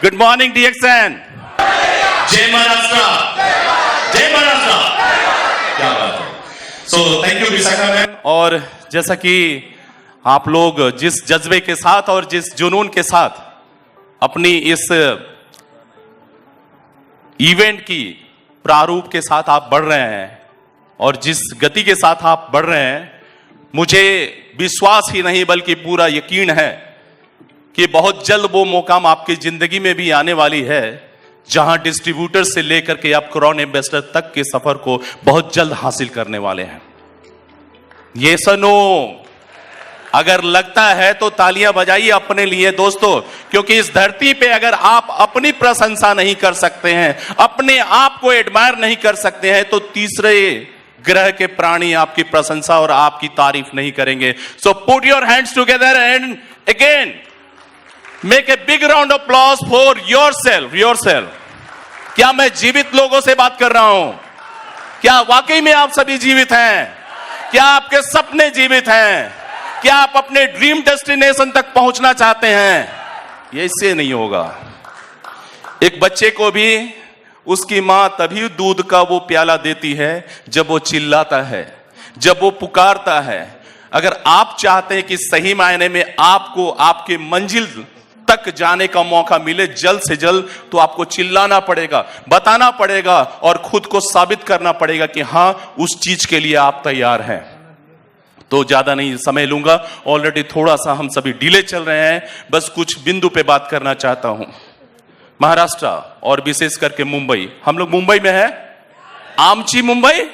Good morning DXN। जय महाराष्ट्र, जय महाराष्ट्र। क्या बात है। So thank you Vishakha ma'am. और जैसा कि आप लोग जिस जज्बे के साथ और जिस जुनून के साथ अपनी इस इवेंट की प्रारूप के साथ आप बढ़ रहे हैं और जिस गति के साथ आप बढ़ रहे हैं, मुझे विश्वास ही नहीं बल्कि पूरा यकीन है कि बहुत जल्द वो मुकाम आपकी जिंदगी में भी आने वाली है जहां डिस्ट्रीब्यूटर से लेकर के आप क्राउन एम्बेसडर तक के सफर को बहुत जल्द हासिल करने वाले हैं। ये सनो अगर लगता है तो तालियां बजाइए अपने लिए दोस्तों, क्योंकि इस धरती पे अगर आप अपनी प्रशंसा नहीं कर सकते हैं, अपने आप को एडमायर नहीं कर सकते हैं, तो तीसरे ग्रह के प्राणी आपकी प्रशंसा और आपकी तारीफ नहीं करेंगे। So put your hands together and again make a big round of applause for yourself. क्या मैं जीवित लोगों से बात कर रहा हूं? क्या वाकई में आप सभी जीवित हैं? क्या आपके सपने जीवित हैं? क्या आप अपने ड्रीम डेस्टिनेशन तक पहुंचना चाहते हैं? ये इससे नहीं होगा। एक बच्चे को भी उसकी मां तभी दूध का वो प्याला देती है जब वो चिल्लाता है, जब वो पुकारता है। अगर आप चाहते हैं कि सही मायने में आपको आपके मंजिल तक जाने का मौका मिले जल्द से जल्द, तो आपको चिल्लाना पड़ेगा, बताना पड़ेगा और खुद को साबित करना पड़ेगा कि हां उस चीज के लिए आप तैयार हैं। तो ज्यादा नहीं समय लूंगा, ऑलरेडी थोड़ा सा हम सभी डिले चल रहे हैं। बस कुछ बिंदु पे बात करना चाहता हूं। महाराष्ट्र और विशेष करके मुंबई, हम लोग मुंबई में है, आमची मुंबई।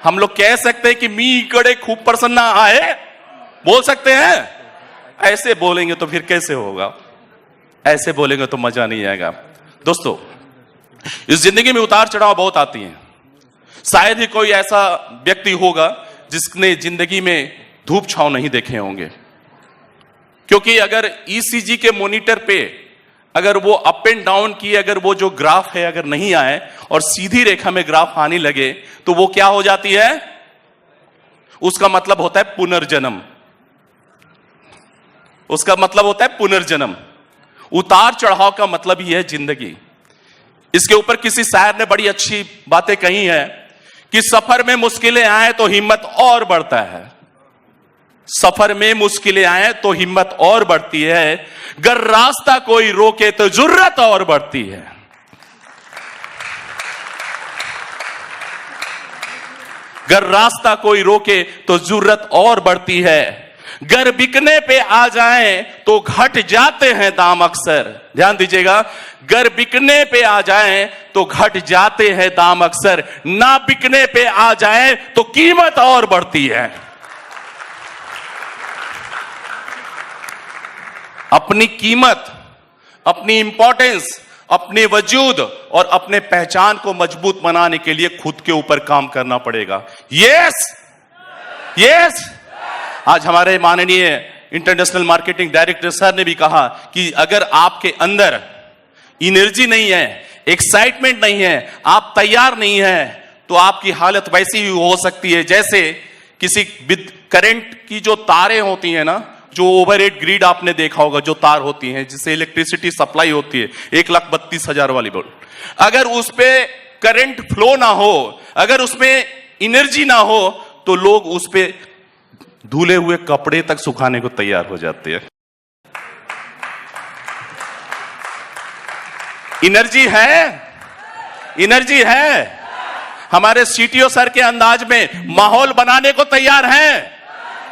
हम लोग कह सकते हैं कि मी इकडे खूब प्रसन्न आहे, बोल सकते हैं। ऐसे बोलेंगे तो फिर कैसे होगा? ऐसे बोलेंगे तो मजा नहीं आएगा। दोस्तों, इस जिंदगी में उतार चढ़ाव बहुत आती हैं। शायद ही कोई ऐसा व्यक्ति होगा जिसने जिंदगी में धूप छांव नहीं देखे होंगे, क्योंकि अगर ECG के मॉनिटर पे अगर वो अप एंड डाउन की अगर वो जो ग्राफ है अगर नहीं आए और सीधी रेखा में ग्राफ आने लगे, तो वो क्या हो जाती है? उसका मतलब होता है पुनर्जन्म। उसका मतलब होता है पुनर्जन्म। उतार चढ़ाव का मतलब ही है जिंदगी। इसके ऊपर किसी शायर ने बड़ी अच्छी बातें कही है कि सफर में मुश्किलें आए तो हिम्मत और बढ़ता है। सफर में मुश्किलें आए तो हिम्मत और बढ़ती है, अगर रास्ता कोई रोके तो जुर्रत और बढ़ती है। अगर रास्ता कोई रोके तो जुर्रत और बढ़ती है। घर बिकने पे आ जाएं तो घट जाते हैं दाम अक्सर। ध्यान दीजिएगा, घर बिकने पे आ जाएं तो घट जाते हैं दाम अक्सर, ना बिकने पे आ जाएं तो कीमत और बढ़ती है। अपनी कीमत, अपनी इंपॉर्टेंस, अपने वजूद और अपने पहचान को मजबूत बनाने के लिए खुद के ऊपर काम करना पड़ेगा। Yes yes. आज हमारे माननीय इंटरनेशनल मार्केटिंग डायरेक्टर सर ने भी कहा कि अगर आपके अंदर एनर्जी नहीं है, एक्साइटमेंट नहीं है, आप तैयार नहीं है, तो आपकी हालत वैसी ही हो सकती है जैसे किसी करंट की जो तारें होती हैं ना, जो ओवरहेड ग्रिड आपने देखा होगा, जो तार होती हैं जिससे इलेक्ट्रिसिटी सप्लाई होती है 1,32,000 वाली बोल। अगर उस पे करंट फ्लो ना हो, अगर उसमें एनर्जी ना हो, तो लोग उस पे धुले हुए कपड़े तक सुखाने को तैयार हो जाते हैं। एनर्जी है, एनर्जी है। हमारे CTO सर के अंदाज में माहौल बनाने को तैयार हैं,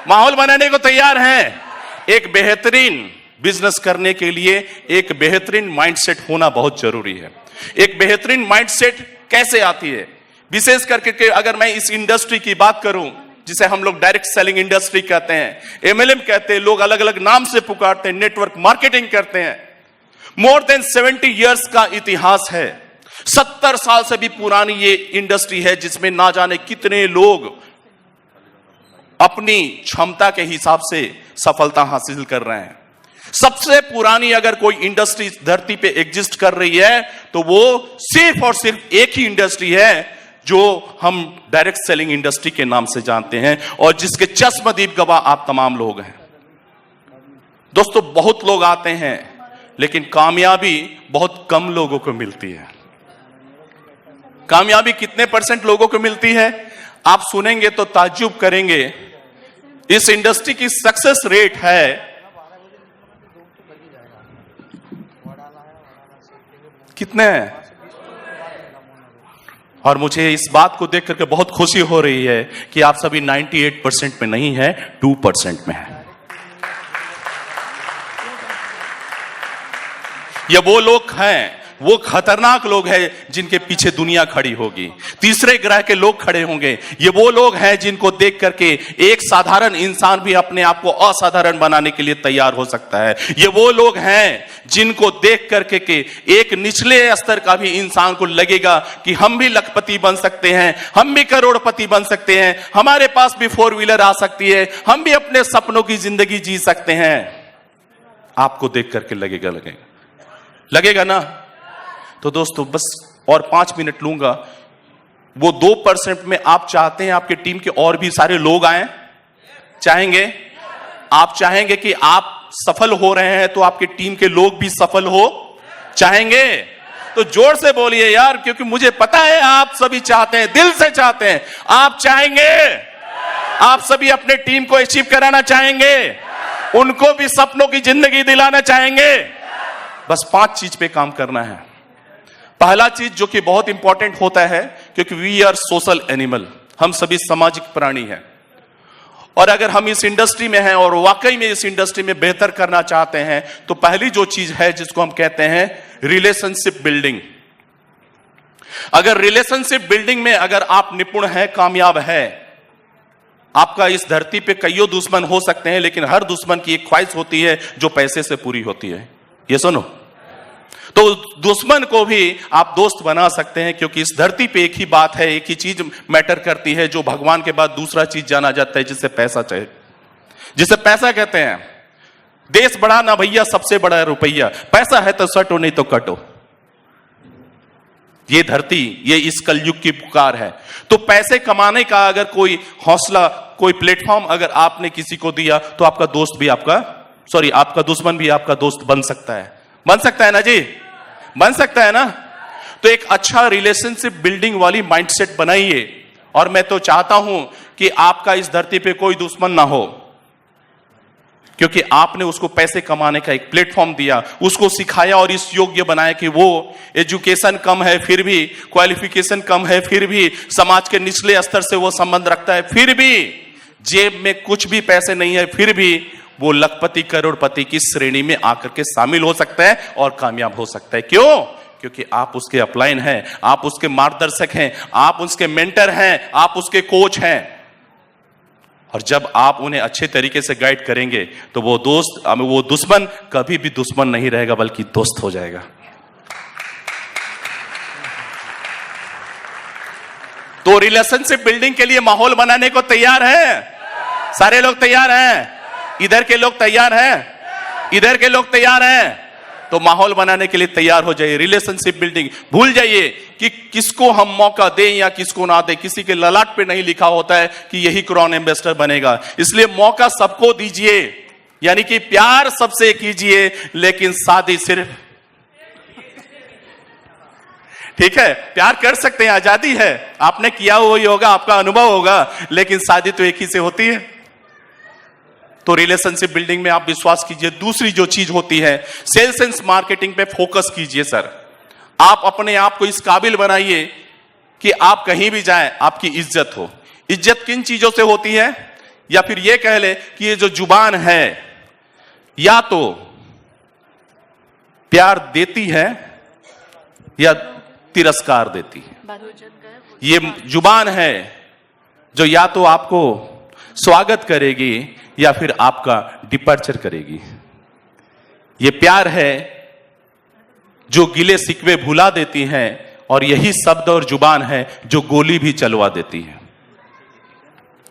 माहौल बनाने को तैयार हैं। एक बेहतरीन बिजनेस करने के लिए एक बेहतरीन माइंडसेट होना बहुत जरूरी है। एक बेहतरीन माइंडसेट कैसे आती है? विशेष करके अगर मैं इस इंडस्ट्री की बात करूं जिसे हम लोग डायरेक्ट सेलिंग इंडस्ट्री कहते हैं, MLM कहते हैं, लोग अलग अलग नाम से पुकारते हैं, नेटवर्क मार्केटिंग करते हैं। मोर देन 70 इयर्स का इतिहास है। 70 साल से भी पुरानी ये इंडस्ट्री है जिसमें ना जाने कितने लोग अपनी क्षमता के हिसाब से सफलता हासिल कर रहे हैं। सबसे पुरानी अगर कोई इंडस्ट्री धरती पे एग्जिस्ट कर रही है तो वो सिर्फ और सिर्फ एक ही इंडस्ट्री है जो हम डायरेक्ट सेलिंग इंडस्ट्री के नाम से जानते हैं और जिसके चश्मदीद गवाह आप तमाम लोग हैं। दोस्तों, बहुत लोग आते हैं लेकिन कामयाबी बहुत कम लोगों को मिलती है। कामयाबी कितने % लोगों को मिलती है आप सुनेंगे तो ताज्जुब करेंगे। इस इंडस्ट्री की सक्सेस रेट है कितने हैं? और मुझे इस बात को देख करके बहुत खुशी हो रही है कि आप सभी 98% में नहीं है, 2% में है। ये वो लोग हैं, वो खतरनाक लोग हैं जिनके पीछे दुनिया खड़ी होगी, तीसरे ग्रह के लोग खड़े होंगे। ये वो लोग हैं जिनको देख करके एक साधारण इंसान भी अपने आप को असाधारण बनाने के लिए तैयार हो सकता है। ये वो लोग हैं जिनको देख करके के एक निचले स्तर का भी इंसान को लगेगा कि हम भी लखपति बन सकते हैं, हम भी करोड़पति बन सकते हैं, हमारे पास भी 4 व्हीलर आ सकती है, हम भी अपने सपनों की जिंदगी जी सकते हैं। आपको देख करके लगेगा ना? तो दोस्तों बस और 5 मिनट लूंगा। वो 2% में आप चाहते हैं आपके टीम के और भी सारे लोग आए? चाहेंगे? आप चाहेंगे कि आप सफल हो रहे हैं तो आपके टीम के लोग भी सफल हो? चाहेंगे? तो जोर से बोलिए यार, क्योंकि मुझे पता है आप सभी चाहते हैं, दिल से चाहते हैं। आप चाहेंगे? आप सभी अपने टीम को अचीव कराना चाहेंगे, उनको भी सपनों की जिंदगी दिलाना चाहेंगे। बस 5 चीज पे काम करना है। पहला चीज जो कि बहुत इंपॉर्टेंट होता है, क्योंकि वी आर सोशल एनिमल, हम सभी सामाजिक प्राणी हैं। और अगर हम इस इंडस्ट्री में हैं और वाकई में इस इंडस्ट्री में बेहतर करना चाहते हैं तो पहली जो चीज है जिसको हम कहते हैं रिलेशनशिप बिल्डिंग। अगर रिलेशनशिप बिल्डिंग में अगर आप निपुण हैं, कामयाब है, आपका इस धरती पे कईयों दुश्मन हो सकते हैं, लेकिन हर दुश्मन की एक ख्वाहिश होती है जो पैसे से पूरी होती है। ये सुनो, तो दुश्मन को भी आप दोस्त बना सकते हैं, क्योंकि इस धरती पे एक ही बात है, एक ही चीज मैटर करती है जो भगवान के बाद दूसरा चीज जाना जाता है, जिसे पैसा चाहिए, जिसे पैसा कहते हैं। देश बड़ा ना भैया, सबसे बड़ा है रुपया। पैसा है तो सटो, नहीं तो कटो। ये धरती, ये इस कलयुग की पुकार है। तो पैसे कमाने का अगर कोई हौसला, कोई प्लेटफॉर्म अगर आपने किसी को दिया तो आपका दोस्त भी आपका दुश्मन भी आपका दोस्त बन सकता है। बन सकता है ना जी? बन सकता है ना? तो एक अच्छा रिलेशनशिप बिल्डिंग वाली माइंडसेट बनाइए। और मैं तो चाहता हूं कि आपका इस धरती पे कोई दुश्मन ना हो, क्योंकि आपने उसको पैसे कमाने का एक प्लेटफॉर्म दिया, उसको सिखाया और इस योग्य बनाया कि वो एजुकेशन कम है फिर भी, क्वालिफिकेशन कम है फिर भी, समाज के निचले स्तर से वो संबंध रखता है फिर भी, जेब में कुछ भी पैसे नहीं है फिर भी वो लखपति करोड़पति की श्रेणी में आकर के शामिल हो सकता है और कामयाब हो सकता है। क्यों? क्योंकि आप उसके अपलाइन हैं, आप उसके मार्गदर्शक हैं, आप उसके मेंटर हैं, आप उसके कोच हैं। और जब आप उन्हें अच्छे तरीके से गाइड करेंगे तो वो दुश्मन कभी भी दुश्मन नहीं रहेगा, बल्कि दोस्त हो जाएगा। तो रिलेशनशिप बिल्डिंग के लिए माहौल बनाने को तैयार है? सारे लोग तैयार हैं? इधर के लोग तैयार हैं? इधर के लोग तैयार हैं? तो माहौल बनाने के लिए तैयार हो जाइए। रिलेशनशिप बिल्डिंग भूल जाइए कि किसको हम मौका दें या किसको ना दें। किसी के ललाट पे नहीं लिखा होता है कि यही क्राउन एम्बेसडर बनेगा, इसलिए मौका सबको दीजिए। यानी कि प्यार सबसे कीजिए, लेकिन शादी सिर्फ, ठीक है, प्यार कर सकते हैं, आजादी है, आपने किया हुआ ही होगा, आपका अनुभव होगा, लेकिन शादी तो एक ही से होती है। तो रिलेशनशिप बिल्डिंग में आप विश्वास कीजिए। दूसरी जो चीज होती है, सेल्स एंड मार्केटिंग पे फोकस कीजिए। सर, आप अपने आप को इस काबिल बनाइए कि आप कहीं भी जाएं आपकी इज्जत हो। इज्जत किन चीजों से होती है? या फिर ये कह ले कि ये जो जुबान है या तो प्यार देती है या तिरस्कार देती है। ये जुबान है जो या तो आपको स्वागत करेगी या फिर आपका डिपर्चर करेगी। ये प्यार है जो गिले सिकवे भुला देती है, और यही शब्द और जुबान है जो गोली भी चलवा देती है।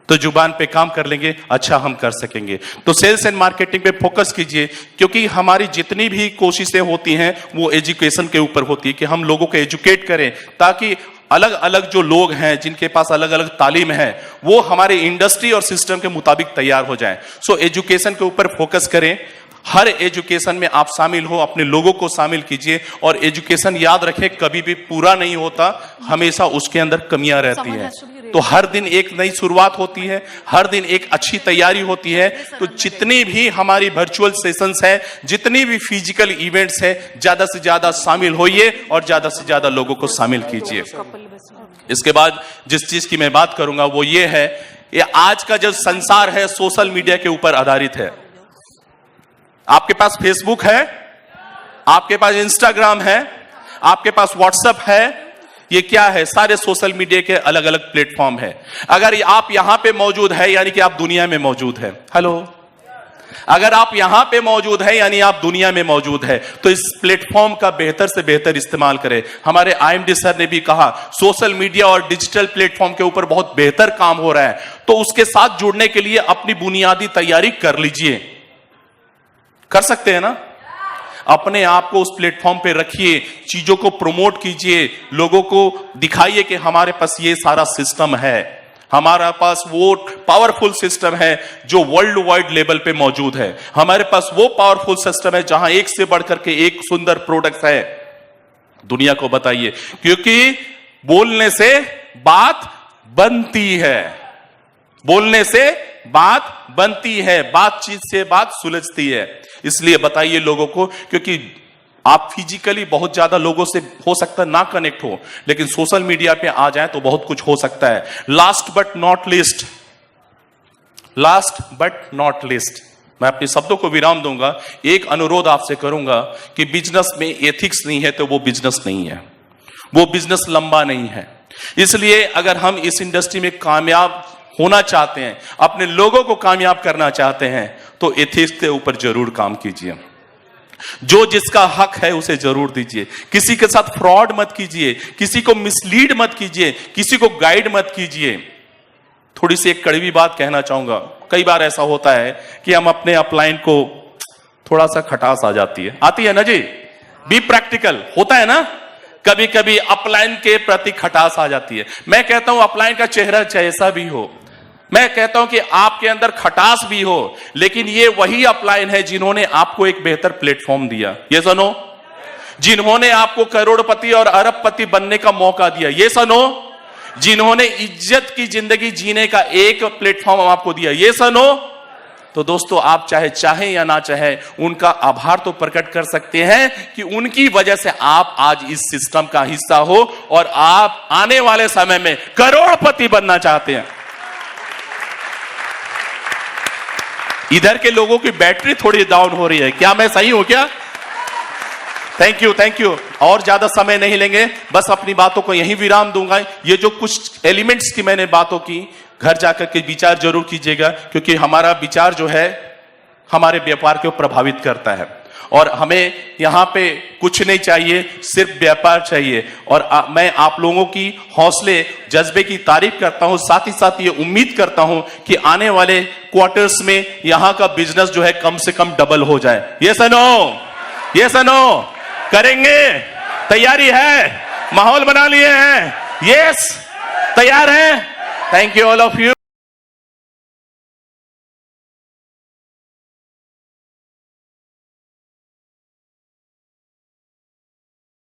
तो जुबान पे काम कर लेंगे, अच्छा हम कर सकेंगे। तो सेल्स एंड मार्केटिंग पे फोकस कीजिए, क्योंकि हमारी जितनी भी कोशिशें होती हैं वो एजुकेशन के ऊपर होती है कि हम लोगों को एजुकेट करें, ताकि अलग अलग जो लोग हैं जिनके पास अलग अलग तालीम है वो हमारे इंडस्ट्री और सिस्टम के मुताबिक तैयार हो जाएं। सो एजुकेशन के ऊपर फोकस करें। हर एजुकेशन में आप शामिल हो, अपने लोगों को शामिल कीजिए। और एजुकेशन याद रखें कभी भी पूरा नहीं होता, हमेशा उसके अंदर कमियां रहती है। तो हर दिन एक नई शुरुआत होती है, हर दिन एक अच्छी तैयारी होती है। तो जितनी भी हमारी वर्चुअल सेशंस है, जितनी भी फिजिकल इवेंट्स है, ज्यादा से ज्यादा शामिल होइए और ज्यादा से ज्यादा लोगों को शामिल कीजिए। इसके बाद जिस चीज की मैं बात करूंगा वो ये है, ये आज का जो संसार है सोशल मीडिया के ऊपर आधारित है। आपके पास फेसबुक है, आपके पास इंस्टाग्राम है, आपके पास व्हाट्सएप है, ये क्या है? सारे सोशल मीडिया के अलग अलग प्लेटफॉर्म है। अगर आप यहां पे मौजूद है यानी कि आप दुनिया में मौजूद है। हेलो, अगर आप यहां पे मौजूद है यानी आप दुनिया में मौजूद है, तो इस प्लेटफॉर्म का बेहतर से बेहतर इस्तेमाल करें। हमारे IMD सर ने भी कहा सोशल मीडिया और डिजिटल प्लेटफॉर्म के ऊपर बहुत बेहतर काम हो रहा है, तो उसके साथ जुड़ने के लिए अपनी बुनियादी तैयारी कर लीजिए। कर सकते हैं ना? अपने आप को उस प्लेटफॉर्म पे रखिए, चीजों को प्रमोट कीजिए, लोगों को दिखाइए कि हमारे पास ये सारा सिस्टम है, हमारा पास वो पावरफुल सिस्टम है जो वर्ल्ड वाइड लेवल पे मौजूद है। हमारे पास वो पावरफुल सिस्टम है जहां एक से बढ़कर के एक सुंदर प्रोडक्ट है। दुनिया को बताइए, क्योंकि बोलने से बात बनती है, बोलने से बात बनती है, बातचीत से बात सुलझती है। इसलिए बताइए लोगों को, क्योंकि आप फिजिकली बहुत ज्यादा लोगों से हो सकता है ना कनेक्ट हो, लेकिन सोशल मीडिया पे आ जाए तो बहुत कुछ हो सकता है। लास्ट बट नॉट लिस्ट, मैं अपने शब्दों को विराम दूंगा। एक अनुरोध आपसे करूंगा कि बिजनेस में एथिक्स नहीं है तो वो बिजनेस नहीं है, वो बिजनेस लंबा नहीं है। इसलिए अगर हम इस इंडस्ट्री में कामयाब होना चाहते हैं, अपने लोगों को कामयाब करना चाहते हैं, तो एथिक्स के ऊपर जरूर काम कीजिए। जो जिसका हक है उसे जरूर दीजिए। किसी के साथ फ्रॉड मत कीजिए, किसी को मिसलीड मत कीजिए, किसी को गाइड मत कीजिए। थोड़ी सी एक कड़वी बात कहना चाहूंगा, कई बार ऐसा होता है कि हम अपने अपलाइन को थोड़ा सा खटास आ जाती है, आती है ना जी, बी प्रैक्टिकल, होता है ना, कभी कभी अपलाइन के प्रति खटास आ जाती है। मैं कहता हूं अपलाइन का चेहरा जैसा भी हो, मैं कहता हूं कि आपके अंदर खटास भी हो, लेकिन ये वही अपलाइन है जिन्होंने आपको एक बेहतर प्लेटफॉर्म दिया, ये सुनो, जिन्होंने आपको करोड़पति और अरबपति बनने का मौका दिया, ये सुनो, जिन्होंने इज्जत की जिंदगी जीने का एक प्लेटफॉर्म आपको दिया, ये सुनो। तो दोस्तों, आप चाहे या ना चाहे उनका आभार तो प्रकट कर सकते हैं कि उनकी वजह से आप आज इस सिस्टम का हिस्सा हो और आप आने वाले समय में करोड़पति बनना चाहते हैं। इधर के लोगों की बैटरी थोड़ी डाउन हो रही है, क्या मैं सही हूं क्या? Thank you. और ज्यादा समय नहीं लेंगे, बस अपनी बातों को यहीं विराम दूंगा। ये जो कुछ एलिमेंट्स की मैंने बातों की, घर जाकर के विचार जरूर कीजिएगा, क्योंकि हमारा विचार जो है हमारे व्यापार को प्रभावित करता है। और हमें यहां पे कुछ नहीं चाहिए, सिर्फ व्यापार चाहिए। और मैं आप लोगों की हौसले जज्बे की तारीफ करता हूं, साथ ही साथ ये उम्मीद करता हूं कि आने वाले क्वार्टर्स में यहां का बिजनेस जो है कम से कम डबल हो जाए। ये सनो करेंगे, तैयारी है, माहौल बना लिए हैं, यस, तैयार हैं। Thank you all of you.